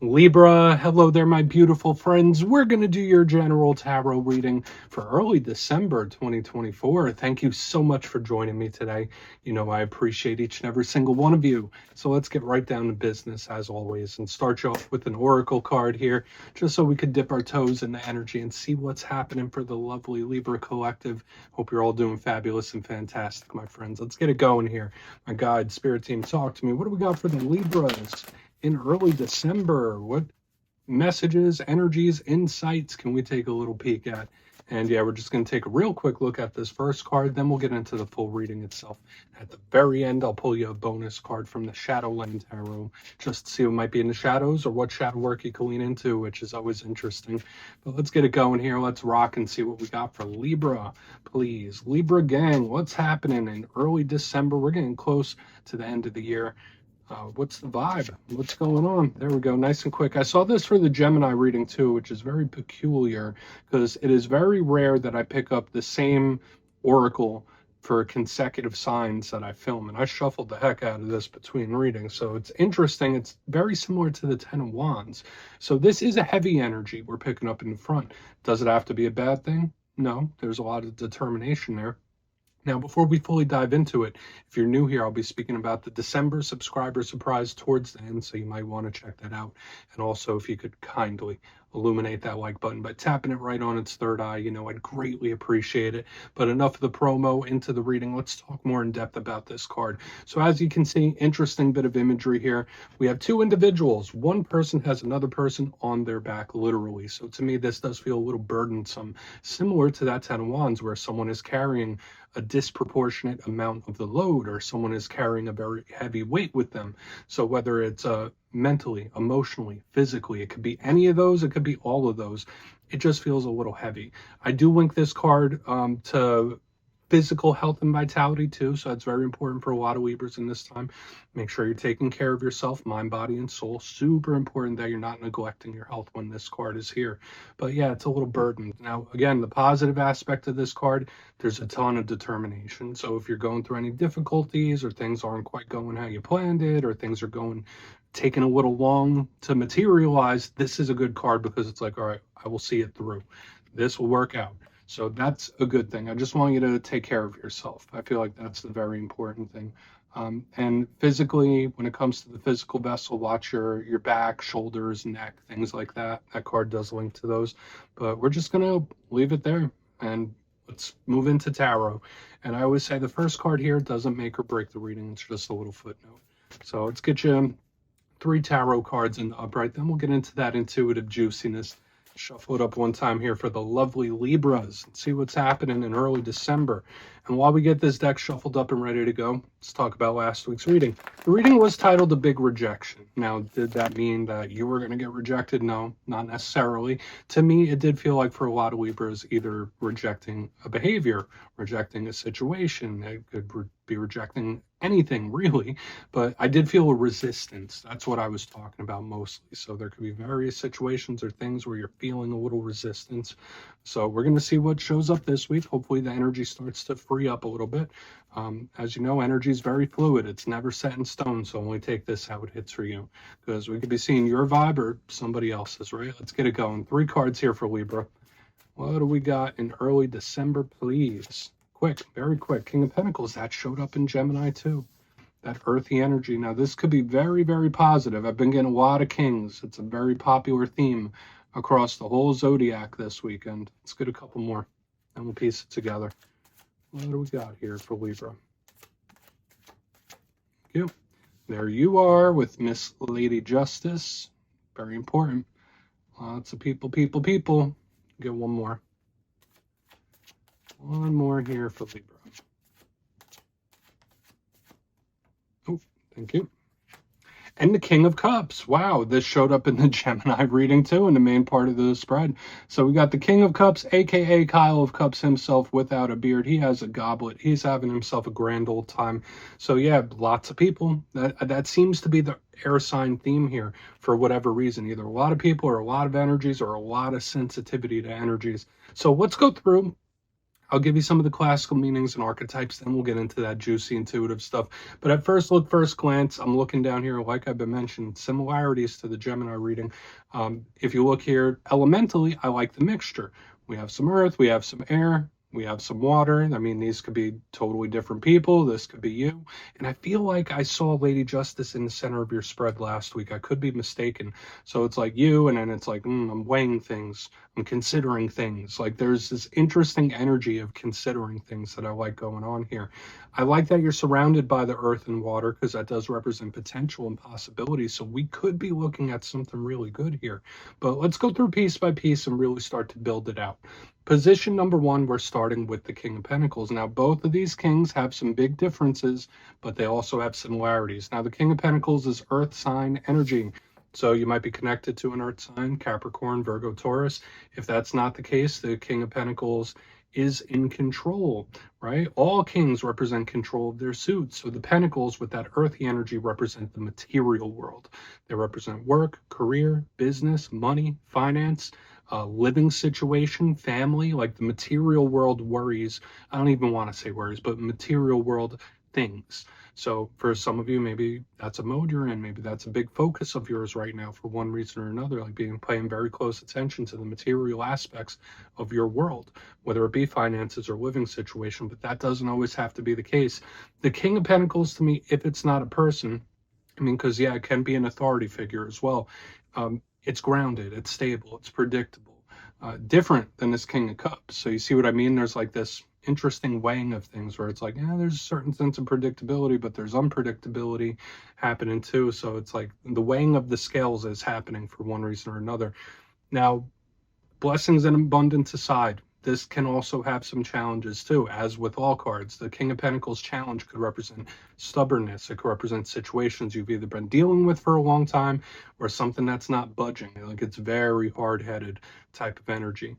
Libra, hello there, my beautiful friends. We're going to do your general tarot reading for early December 2024. Thank you so much for joining me today. You know, I appreciate each and every single one of you. So let's get right down to business as always and start you off with an oracle card here, just so we could dip our toes in the energy and see what's happening for the lovely Libra collective. Hope you're all doing fabulous and fantastic, my friends. Let's get it going here. My guide, spirit team, talk to me. What do we got for the Libras in early December? What messages, energies, insights can we take a little peek at? And yeah, we're just going to take a real quick look at this first card, then we'll get into the full reading itself. At the very end, I'll pull you a bonus card from the Shadowland Tarot, just to see what might be in the shadows or what shadow work you can lean into, which is always interesting. But let's get it going here. Let's rock and see what we got for Libra, please. Libra gang, what's happening in early December? We're getting close to the end of the year. What's the vibe? What's going on? There we go, nice and quick. I saw this for the Gemini reading too, which is very peculiar because it is very rare that I pick up the same oracle for consecutive signs that I film, and I shuffled the heck out of this between readings, so it's interesting. It's very similar to the Ten of Wands. So this is a heavy energy we're picking up in the front. Does it have to be a bad thing? No, there's a lot of determination there. Now, before we fully dive into it, if you're new here, I'll be speaking about the December subscriber surprise towards the end, so you might want to check that out. And also, if you could kindly illuminate that like button by tapping it right on its third eye, you know, I'd greatly appreciate it. But enough of the promo, into the reading. Let's talk more in depth about this card. So as you can see, interesting bit of imagery here. We have two individuals. One person has another person on their back, literally. So to me, this does feel a little burdensome, similar to that Ten of Wands, where someone is carrying a disproportionate amount of the load, or someone is carrying a very heavy weight with them. So whether it's mentally, emotionally, physically, it could be any of those, it could be all of those. It just feels a little heavy. I do link this card to physical health and vitality too, so that's very important for a lot of Libras in this time. Make sure you're taking care of yourself, mind, body, and soul. Super important that you're not neglecting your health when this card is here. But yeah, it's a little burdened. Now, again, the positive aspect of this card, there's a ton of determination. So if you're going through any difficulties, or things aren't quite going how you planned it, or things are taking a little long to materialize, this is a good card because it's like, all right, I will see it through. This will work out. So that's a good thing. I just want you to take care of yourself. I feel like that's the very important thing. And physically, when it comes to the physical vessel, watch your back, shoulders, neck, things like that. That card does link to those. But we're just going to leave it there and let's move into tarot. And I always say the first card here doesn't make or break the reading. It's just a little footnote. So let's get you 3 tarot cards in the upright. Then we'll get into that intuitive juiciness. Shuffle it up one time here for the lovely Libras and see what's happening in early December. And while we get this deck shuffled up and ready to go, let's talk about last week's reading. The reading was titled The Big Rejection. Now, did that mean that you were going to get rejected? No, not necessarily. To me, it did feel like for a lot of Libras, either rejecting a behavior, rejecting a situation. It could be rejecting anything really, but I did feel a resistance. That's what I was talking about mostly. So there could be various situations or things where you're feeling a little resistance. So we're going to see what shows up this week. Hopefully the energy starts to free up a little bit. As you know, energy is very fluid. It's never set in stone, so only take this how it hits for you, because we could be seeing your vibe or somebody else's, right? Let's get it going. 3 cards here for Libra. What do we got in early December, please? Quick, very quick. King of Pentacles, that showed up in Gemini too. That earthy energy. Now, this could be very, very positive. I've been getting a lot of kings. It's a very popular theme across the whole zodiac this weekend. Let's get a couple more and we'll piece it together. What do we got here for Libra? Thank you. There you are with Miss Lady Justice. Very important. Lots of people. Get one more. One more here for Libra. Oh, thank you. And the King of Cups. Wow, this showed up in the Gemini reading too, in the main part of the spread. So we got the King of Cups, aka Kyle of Cups himself without a beard. He has a goblet. He's having himself a grand old time. So yeah, lots of people. That seems to be the air sign theme here for whatever reason. Either a lot of people or a lot of energies or a lot of sensitivity to energies. So let's go through I'll give you some of the classical meanings and archetypes, then we'll get into that juicy intuitive stuff. But at first look, first glance, I'm looking down here, like I've been mentioned, similarities to the Gemini reading. If you look here, elementally, I like the mixture. We have some earth, we have some air, we have some water. I mean, these could be totally different people. This could be you. And I feel like I saw Lady Justice in the center of your spread last week. I could be mistaken. So it's like you, and then it's like, I'm weighing things. I'm considering things. Like there's this interesting energy of considering things that I like going on here. I like that you're surrounded by the earth and water because that does represent potential and possibility. So we could be looking at something really good here. But let's go through piece by piece and really start to build it out. Position number one, we're starting with the King of Pentacles. Now, both of these kings have some big differences, but they also have similarities. Now, the King of Pentacles is earth sign energy. So you might be connected to an earth sign, Capricorn, Virgo, Taurus. If that's not the case, the King of Pentacles is in control, right? All kings represent control of their suits. So the pentacles with that earthy energy represent the material world. They represent work, career, business, money, finance, living situation, family, like the material world worries. I don't even want to say worries, but material world things. So for some of you, maybe that's a mode you're in. Maybe that's a big focus of yours right now for one reason or another, like paying very close attention to the material aspects of your world, whether it be finances or living situation, but that doesn't always have to be the case. The King of Pentacles, to me, if it's not a person, I mean, because yeah, it can be an authority figure as well. It's grounded, it's stable, it's predictable, different than this King of Cups. So you see what I mean? There's like this interesting weighing of things where it's like, yeah, there's a certain sense of predictability, but there's unpredictability happening too. So it's like the weighing of the scales is happening for one reason or another. Now, blessings and abundance aside, this can also have some challenges too, as with all cards. The King of Pentacles challenge could represent stubbornness. It could represent situations you've either been dealing with for a long time or something that's not budging. Like it's very hard-headed type of energy.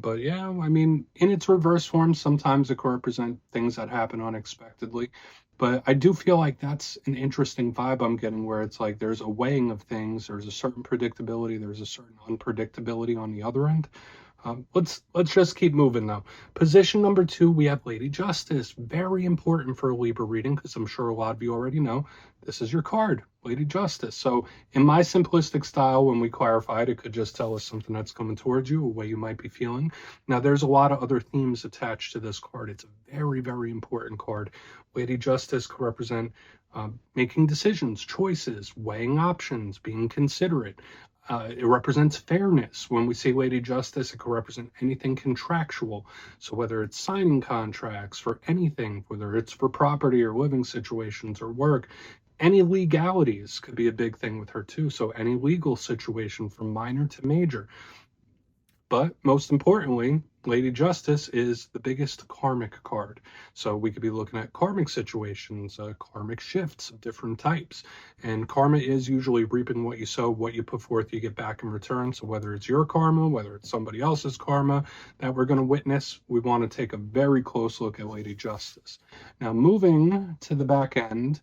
But yeah, I mean, in its reverse form, sometimes it could represent things that happen unexpectedly. But I do feel like that's an interesting vibe I'm getting, where it's like there's a weighing of things, there's a certain predictability, there's a certain unpredictability on the other end. Let's just keep moving though. Position number two, we have Lady Justice. Very important for a Libra reading, because I'm sure a lot of you already know this is your card, Lady Justice. So in my simplistic style, when we clarify it, it could just tell us something that's coming towards you, a way you might be feeling. Now, there's a lot of other themes attached to this card. It's a very, very important card. Lady Justice could represent making decisions, choices, weighing options, being considerate. It represents fairness. When we say Lady Justice, it could represent anything contractual. So whether it's signing contracts for anything, whether it's for property or living situations or work, any legalities could be a big thing with her too. So any legal situation from minor to major. But most importantly, Lady Justice is the biggest karmic card. So we could be looking at karmic situations, karmic shifts of different types. And karma is usually reaping what you sow, what you put forth, you get back in return. So whether it's your karma, whether it's somebody else's karma that we're going to witness, we want to take a very close look at Lady Justice. Now, moving to the back end,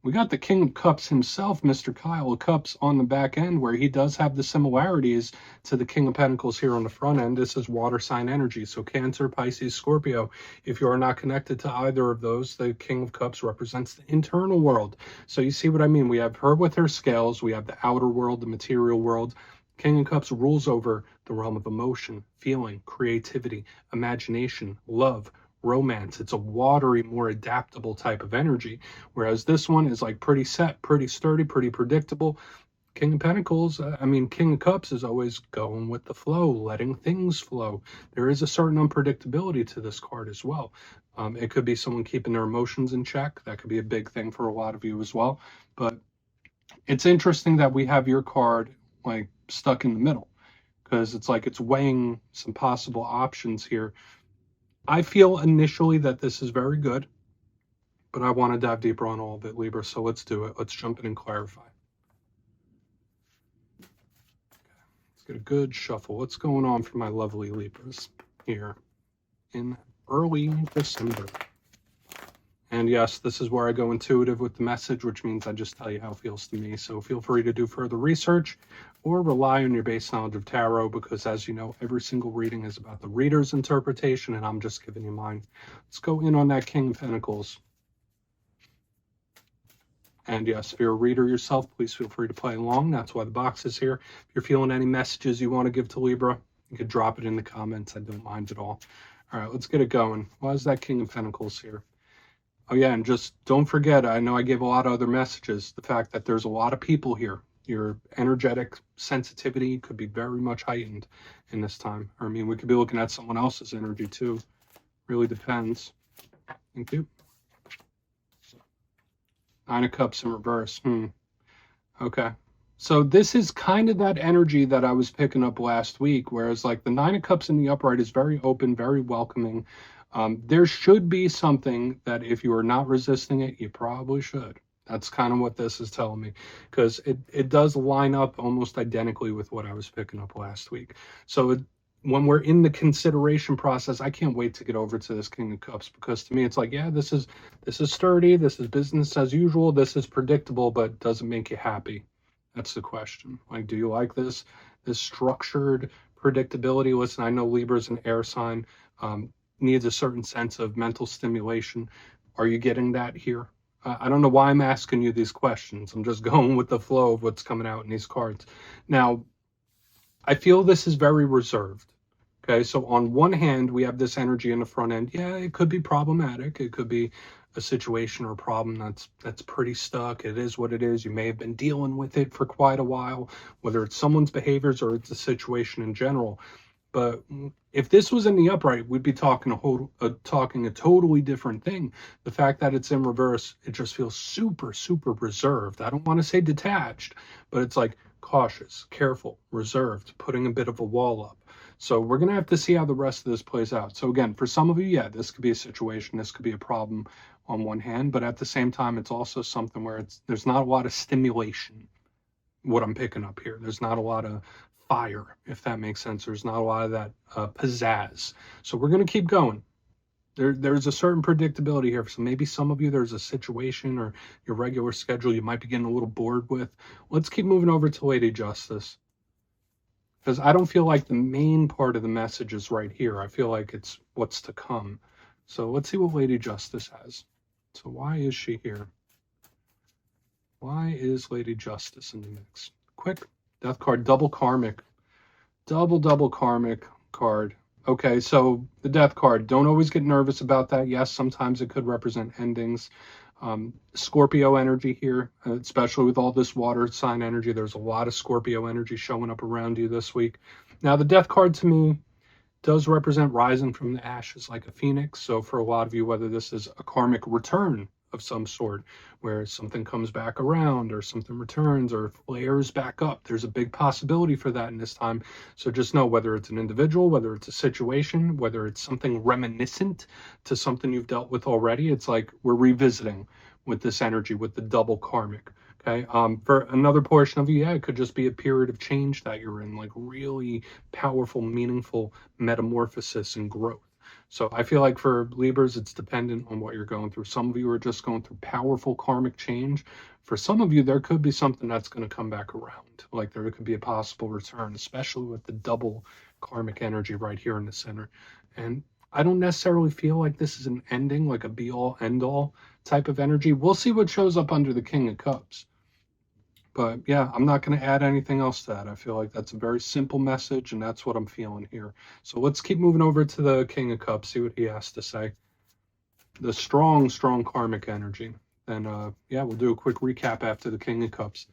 we got the King of Cups himself, Mr. Kyle Cups, on the back end, where he does have the similarities to the King of Pentacles here on the front end. This is water sign energy. So Cancer, Pisces, Scorpio. If you are not connected to either of those, the King of Cups represents the internal world. So you see what I mean? We have her with her scales. We have the outer world, the material world. King of Cups rules over the realm of emotion, feeling, creativity, imagination, love, romance. It's a watery, more adaptable type of energy, whereas this one is like pretty set, pretty sturdy, pretty predictable. King of Pentacles, King of Cups is always going with the flow, letting things flow. There is a certain unpredictability to this card as well. It could be someone keeping their emotions in check. That could be a big thing for a lot of you as well. But it's interesting that we have your card like stuck in the middle, because it's like it's weighing some possible options here. I feel initially that this is very good, but I want to dive deeper on all of it, Libra, so let's do it. Let's jump in and clarify. Okay. Let's get a good shuffle. What's going on for my lovely Libras here in early December? And yes, this is where I go intuitive with the message, which means I just tell you how it feels to me. So feel free to do further research or rely on your base knowledge of tarot, because as you know, every single reading is about the reader's interpretation, and I'm just giving you mine. Let's go in on that King of Pentacles. And yes, if you're a reader yourself, please feel free to play along. That's why the box is here. If you're feeling any messages you want to give to Libra, you could drop it in the comments. I don't mind at all. All right, let's get it going. Why is that King of Pentacles here? Oh yeah, and just don't forget, I know I gave a lot of other messages, the fact that there's a lot of people here. Your energetic sensitivity could be very much heightened in this time. I mean, we could be looking at someone else's energy too. Really depends. Thank you. 9 of Cups in reverse. Okay. So this is kind of that energy that I was picking up last week, whereas like the 9 of Cups in the upright is very open, very welcoming. There should be something that if you are not resisting it, you probably should. That's kind of what this is telling me, because it does line up almost identically with what I was picking up last week. So when we're in the consideration process, I can't wait to get over to this King of Cups, because to me it's like, yeah, this is sturdy, this is business as usual, this is predictable, but doesn't make you happy. That's the question. Like, do you like this structured predictability? Listen, I know Libra's an air sign, needs a certain sense of mental stimulation. Are you getting that here? I don't know why I'm asking you these questions. I'm just going with the flow of what's coming out in these cards. Now, I feel this is very reserved. Okay, so on one hand, we have this energy in the front end. Yeah, it could be problematic. It could be a situation or a problem that's pretty stuck. It is what it is. You may have been dealing with it for quite a while, whether it's someone's behaviors or it's a situation in general. But if this was in the upright, we'd be talking a totally different thing. The fact that it's in reverse, it just feels super, super reserved. I don't want to say detached, but it's like cautious, careful, reserved, putting a bit of a wall up. So we're going to have to see how the rest of this plays out. So again, for some of you, yeah, this could be a situation, this could be a problem on one hand, but at the same time, it's also something where there's not a lot of stimulation, what I'm picking up here. There's not a lot of fire, if that makes sense. There's not a lot of that pizzazz. So we're going to keep going. There's a certain predictability here. So maybe some of you, there's a situation or your regular schedule you might be getting a little bored with. Let's keep moving over to Lady Justice, because I don't feel like the main part of the message is right here. I feel like it's what's to come. So let's see what Lady Justice has. So why is she here? Why is Lady Justice in the mix? Quick. Death card, double karmic. Double karmic card. Okay, so the death card, don't always get nervous about that. Yes, sometimes it could represent endings. Scorpio energy here, especially with all this water sign energy. There's a lot of Scorpio energy showing up around you this week. Now, the death card to me does represent rising from the ashes like a phoenix. So for a lot of you, whether this is a karmic return of some sort, where something comes back around or something returns or flares back up, there's a big possibility for that in this time. So just know, whether it's an individual, whether it's a situation, whether it's something reminiscent to something you've dealt with already, it's like we're revisiting with this energy, with the double karmic. Okay, for another portion of you, yeah, it could just be a period of change that you're in, like really powerful, meaningful metamorphosis and growth. So I feel like for Libras, it's dependent on what you're going through. Some of you are just going through powerful karmic change. For some of you, there could be something that's going to come back around. Like there could be a possible return, especially with the double karmic energy right here in the center. And I don't necessarily feel like this is an ending, like a be-all, end-all type of energy. We'll see what shows up under the King of Cups. But yeah, I'm not going to add anything else to that. I feel like that's a very simple message, and that's what I'm feeling here. So let's keep moving over to the King of Cups, see what he has to say. The strong karmic energy. And yeah, we'll do a quick recap after the King of Cups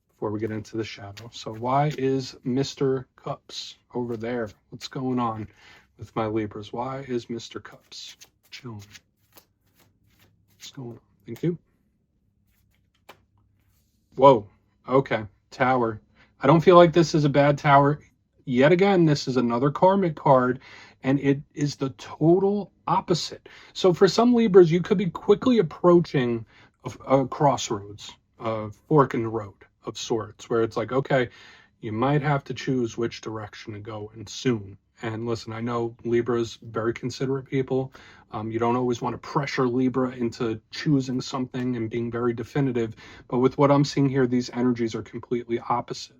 before we get into the shadow. So why is Mr. Cups over there? What's going on with my Libras? Why is Mr. Cups chilling? What's going on? Thank you. Whoa. Okay. Tower. I don't feel like this is a bad tower. Yet again, this is another karmic card, and it is the total opposite. So for some Libras, you could be quickly approaching a crossroads, a fork in the road of sorts, where it's like, okay, you might have to choose which direction to go, and soon. And listen, I know Libra's very considerate people. You don't always want to pressure Libra into choosing something and being very definitive. But with what I'm seeing here, these energies are completely opposite.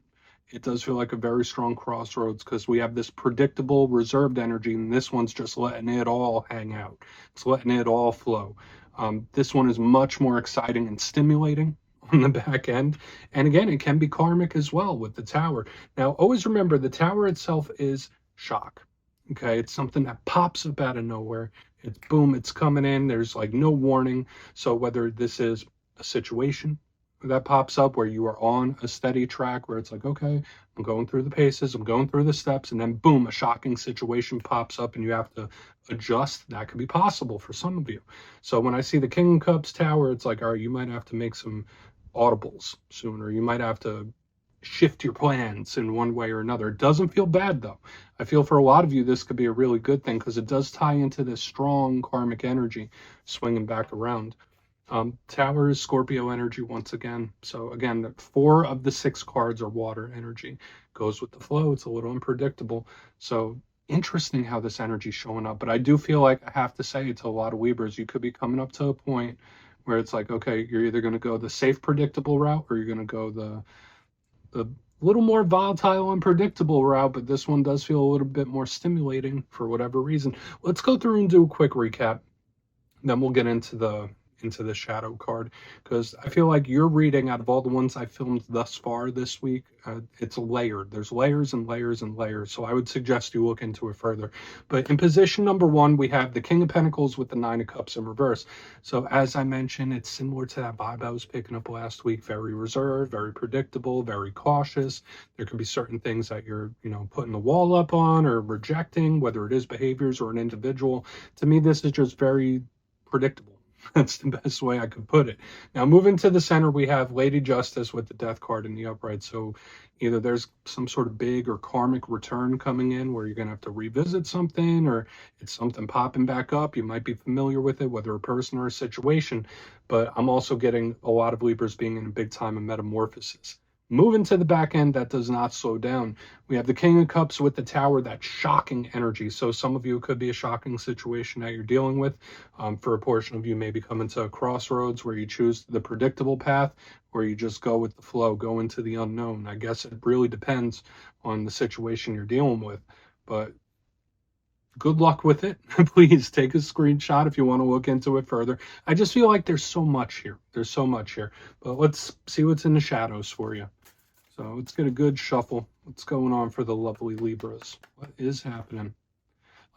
It does feel like a very strong crossroads because we have this predictable, reserved energy, and this one's just letting it all hang out. It's letting it all flow. This one is much more exciting and stimulating on the back end. And again, it can be karmic as well with the tower. Now, always remember the tower itself is shock. Okay, it's something that pops up out of nowhere. It's boom, it's coming in. There's like no warning. So whether this is a situation that pops up where you are on a steady track where it's like, okay, I'm going through the paces, I'm going through the steps, and then boom, a shocking situation pops up and you have to adjust. That could be possible for some of you. So when I see the King of Cups tower, it's like, all right, you might have to make some audibles sooner. You might have to shift your plans in one way or another. It doesn't feel bad though. I feel for a lot of you this could be a really good thing because it does tie into this strong karmic energy swinging back around. Tower is Scorpio energy once again. So again, 4 of the 6 cards are water energy. Goes with the flow. It's a little unpredictable. So interesting how this energy is showing up. But I do feel like I have to say to a lot of Libras, you could be coming up to a point where it's like, okay, you're either going to go the safe, predictable route or you're going to go the little more volatile, unpredictable route. But this one does feel a little bit more stimulating for whatever reason. Let's go through and do a quick recap. Then we'll get into the shadow card, because I feel like your reading out of all the ones I filmed thus far this week, it's layered. There's layers and layers and layers. So I would suggest you look into it further. But in position number 1, we have the King of Pentacles with the 9 of Cups in reverse. So as I mentioned, it's similar to that vibe I was picking up last week. Very reserved, very predictable, very cautious. There can be certain things that you're, putting the wall up on or rejecting, whether it is behaviors or an individual. To me, this is just very predictable. That's the best way I could put it. Now, moving to the center, we have Lady Justice with the Death card in the upright. So either there's some sort of big or karmic return coming in where you're going to have to revisit something, or it's something popping back up. You might be familiar with it, whether a person or a situation. But I'm also getting a lot of Libras being in a big time of metamorphosis. Moving to the back end, that does not slow down. We have the King of Cups with the Tower, that shocking energy. So some of you, could be a shocking situation that you're dealing with. For a portion of you, maybe coming to a crossroads where you choose the predictable path, or you just go with the flow, go into the unknown. I guess it really depends on the situation you're dealing with. But good luck with it. Please take a screenshot if you want to look into it further. I just feel like there's so much here. There's so much here. But let's see what's in the shadows for you. So let's get a good shuffle. What's going on for the lovely Libras? What is happening?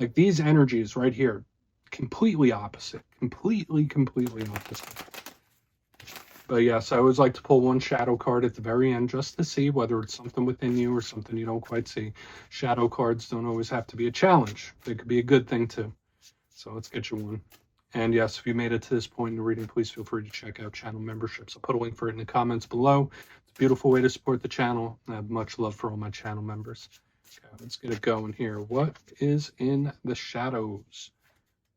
Like these energies right here, completely opposite. Completely opposite. But yes, I always like to pull one shadow card at the very end just to see whether it's something within you or something you don't quite see. Shadow cards don't always have to be a challenge. They could be a good thing too. So let's get you one. And yes, if you made it to this point in the reading, please feel free to check out channel memberships. I'll put a link for it in the comments below. It's a beautiful way to support the channel. I have much love for all my channel members. Okay, let's get it going here. What is in the shadows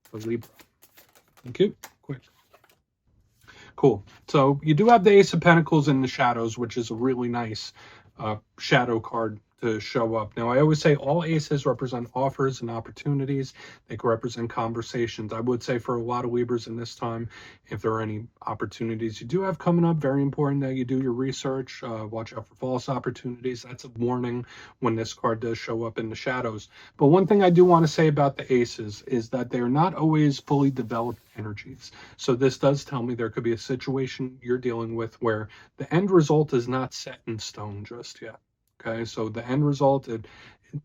for Libra? Thank you. Quick. Cool. So you do have the Ace of Pentacles in the shadows, which is a really nice shadow card to show up. Now, I always say all aces represent offers and opportunities. They can represent conversations. I would say for a lot of Libras in this time, if there are any opportunities you do have coming up, very important that you do your research. Watch out for false opportunities. That's a warning when this card does show up in the shadows. But one thing I do want to say about the aces is that they're not always fully developed energies. So this does tell me there could be a situation you're dealing with where the end result is not set in stone just yet. Okay, so the end result,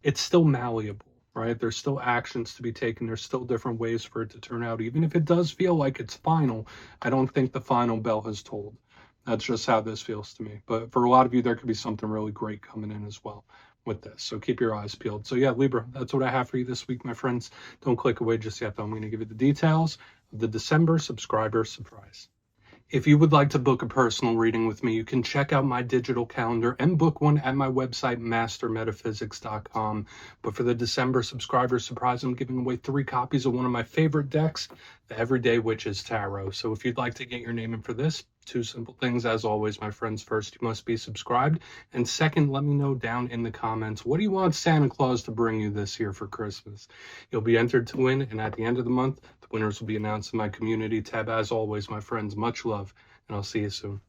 it's still malleable, right? There's still actions to be taken. There's still different ways for it to turn out. Even if it does feel like it's final, I don't think the final bell has tolled. That's just how this feels to me. But for a lot of you, there could be something really great coming in as well with this. So keep your eyes peeled. So yeah, Libra, that's what I have for you this week, my friends. Don't click away just yet, though. I'm going to give you the details of the December subscriber surprise. If you would like to book a personal reading with me, you can check out my digital calendar and book one at my website, mastermetaphysics.com. But for the December subscriber surprise, I'm giving away 3 copies of one of my favorite decks. the Everyday Witches Tarot. So if you'd like to get your name in for this, 2 simple things as always, my friends. First, you must be subscribed, and second, let me know down in the comments, what do you want Santa Claus to bring you this year for Christmas? You'll be entered to win, and at the end of the month, the winners will be announced in my community tab. As always, my friends, much love, and I'll see you soon.